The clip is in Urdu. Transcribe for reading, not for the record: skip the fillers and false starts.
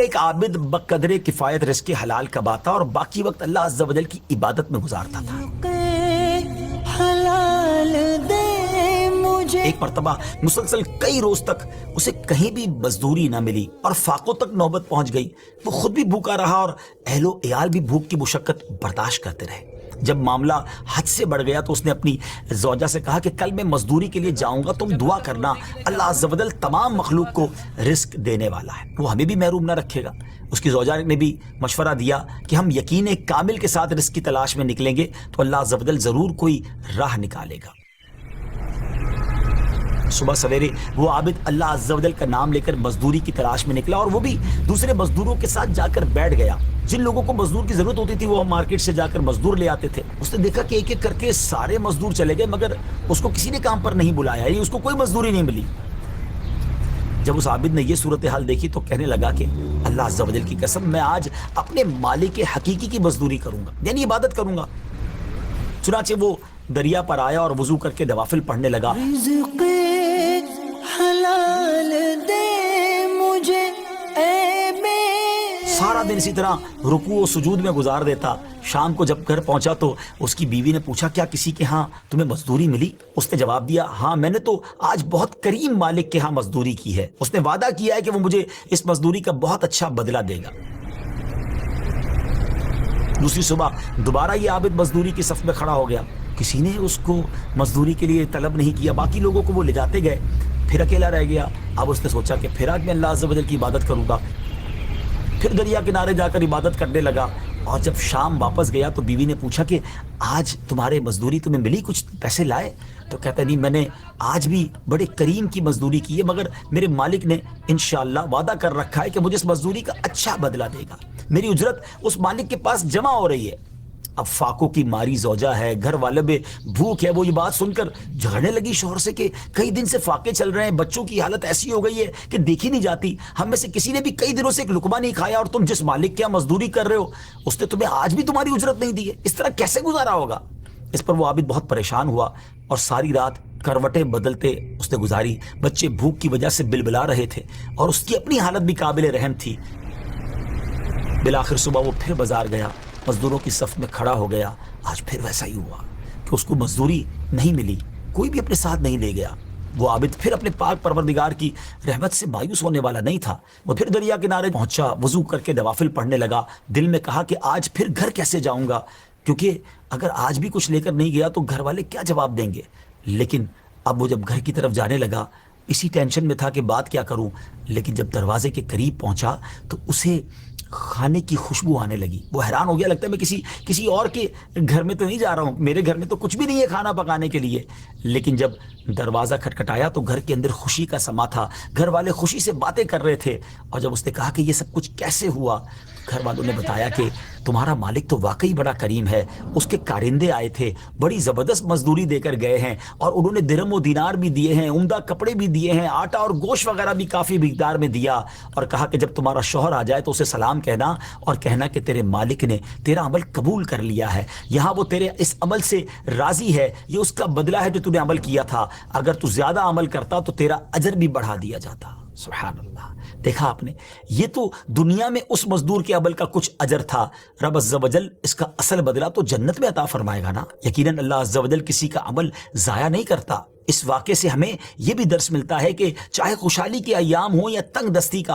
ایک عابد بقدر کفایت رزق حلال کماتا اور باقی وقت اللہ عز و جل کی عبادت میں گزارتا تھا۔ حلال دے مجھے، ایک مرتبہ مسلسل کئی روز تک اسے کہیں بھی مزدوری نہ ملی اور فاقوں تک نوبت پہنچ گئی۔ وہ خود بھی بھوکا رہا اور اہل و عیال بھی بھوک کی مشقت برداشت کرتے رہے۔ جب معاملہ حد سے بڑھ گیا تو اس نے اپنی زوجہ سے کہا کہ کل میں مزدوری کے لیے جاؤں گا، تم دعا کرنا، اللہ عز و جل تمام مخلوق کو رزق دینے والا ہے، وہ ہمیں بھی محروم نہ رکھے گا۔ اس کی زوجہ نے بھی مشورہ دیا کہ ہم یقین کامل کے ساتھ رزق کی تلاش میں نکلیں گے تو اللہ عز و جل ضرور کوئی راہ نکالے گا۔ صبح سویرے وہ عابد اللہ عز و جل کا نام لے کر مزدوری کی تلاش میں نکلا اور وہ بھی دوسرے مزدوروں کے ساتھ جا کر بیٹھ گیا۔ جن لوگوں کو مزدور کی ضرورت ہوتی تھی وہ مارکیٹ سے جا کر مزدور لے آتے تھے۔ اس نے دیکھا کہ ایک ایک کر کے سارے مزدور چلے گئے مگر اس کو کسی نے کام پر نہیں بلایا، اس کو کوئی مزدوری نہیں ملی۔ جب اس عابد نے یہ صورتحال دیکھی تو کہنے لگا کہ اللہ عز و جل کی قسم، میں آج اپنے مالک حقیقی کی مزدوری کروں گا، یعنی عبادت کروں گا۔ چنانچہ وہ دریا پر آیا اور وضو کر کے نوافل پڑھنے لگا۔ رزق حلال دے مجھے اے میرے، سارا دن اسی طرح رکوع و سجود میں گزار دیتا۔ شام کو جب گھر پہنچا تو اس کی بیوی نے پوچھا کیا کسی کے ہاں تمہیں مزدوری ملی؟ اس نے جواب دیا ہاں، میں نے تو آج بہت کریم مالک کے ہاں مزدوری کی ہے، اس نے وعدہ کیا ہے کہ وہ مجھے اس مزدوری کا بہت اچھا بدلہ دے گا۔ دوسری صبح دوبارہ یہ عابد مزدوری کی صف میں کھڑا ہو گیا، کسی نے اس کو مزدوری کے لیے طلب نہیں کیا، باقی لوگوں کو وہ لے جاتے گئے، پھر اکیلا رہ گیا۔ اب اس نے سوچا کہ پھر آج میں اللہ عز و جل کی عبادت کروں گا، پھر دریا کنارے جا کر عبادت کرنے لگا۔ اور جب شام واپس گیا تو بیوی نے پوچھا کہ آج تمہارے مزدوری تمہیں ملی، کچھ پیسے لائے؟ تو کہتا نہیں، میں نے آج بھی بڑے کریم کی مزدوری کی ہے مگر میرے مالک نے انشاءاللہ وعدہ کر رکھا ہے کہ مجھے اس مزدوری کا اچھا بدلہ دے گا، میری اجرت اس مالک کے پاس جمع ہو رہی ہے۔ اب فاقوں کی ماری زوجہ ہے، گھر والے میں بھوک ہے، وہ یہ بات سن کر جھگڑنے لگی شوہر سے کہ کئی دن سے فاقے چل رہے ہیں، بچوں کی حالت ایسی ہو گئی ہے کہ دیکھی نہیں جاتی، ہم میں سے کسی نے بھی کئی دنوں سے ایک لقمہ نہیں کھایا اور تم جس مالک کے یہاں مزدوری کر رہے ہو اس نے تمہیں آج بھی تمہاری اجرت نہیں دی ہے، اس طرح کیسے گزارا ہوگا؟ اس پر وہ عابد بہت پریشان ہوا اور ساری رات کروٹیں بدلتے اس نے گزاری۔ بچے بھوک کی وجہ سے بلبلا رہے تھے اور اس کی اپنی حالت بھی قابل رحم تھی۔ بالآخر صبح وہ پھر بازار گیا، مزدوروں کی صف میں کھڑا ہو گیا۔ آج پھر ویسا ہی ہوا کہ اس کو مزدوری نہیں ملی، کوئی بھی اپنے ساتھ نہیں لے گیا۔ وہ عابد پھر اپنے پاک پروردگار کی رحمت سے مایوس ہونے والا نہیں تھا۔ وہ پھر دریا کنارے پہنچا، وضو کر کے نوافل پڑھنے لگا، دل میں کہا کہ آج پھر گھر کیسے جاؤں گا، کیونکہ اگر آج بھی کچھ لے کر نہیں گیا تو گھر والے کیا جواب دیں گے۔ لیکن اب وہ جب گھر کی طرف جانے لگا اسی ٹینشن میں تھا کہ بات کیا کروں، لیکن جب دروازے کے قریب پہنچا تو اسے کھانے کی خوشبو آنے لگی۔ وہ حیران ہو گیا، لگتا ہے میں کسی اور کے گھر میں تو نہیں جا رہا ہوں، میرے گھر میں تو کچھ بھی نہیں ہے کھانا پکانے کے لیے۔ لیکن جب دروازہ کھٹکھٹایا تو گھر کے اندر خوشی کا سما تھا، گھر والے خوشی سے باتیں کر رہے تھے۔ اور جب اس نے کہا کہ یہ سب کچھ کیسے ہوا، گھر والوں نے بتایا کہ تمہارا مالک تو واقعی بڑا کریم ہے، اس کے کارندے آئے تھے، بڑی زبردست مزدوری دے کر گئے ہیں اور انہوں نے درہم و دینار بھی دیے ہیں، عمدہ کپڑے بھی دیے ہیں، آٹا اور گوشت وغیرہ بھی کافی مقدار میں دیا، اور کہا کہ جب تمہارا شوہر آ جائے تو اسے سلام کہنا اور کہنا کہ تیرے مالک نے تیرا عمل قبول کر لیا ہے، یہاں وہ تیرے اس عمل سے راضی ہے، یہ اس کا بدلہ ہے جو تو نے عمل کیا تھا، اگر تو زیادہ عمل کرتا تو تیرا اجر بھی بڑھا دیا جاتا۔ سبحان اللہ، دیکھا آپ نے، یہ تو دنیا میں اس مزدور کے عمل کا کچھ اجر تھا، رب عز و جل اس کا اصل بدلہ تو جنت میں عطا فرمائے گا نا۔ یقیناً اللہ عز و جل کسی کا عمل ضائع نہیں کرتا۔ اس واقعے سے ہمیں یہ بھی درس ملتا ہے کہ چاہے خوشحالی کے ایام ہوں یا تنگ دستی کا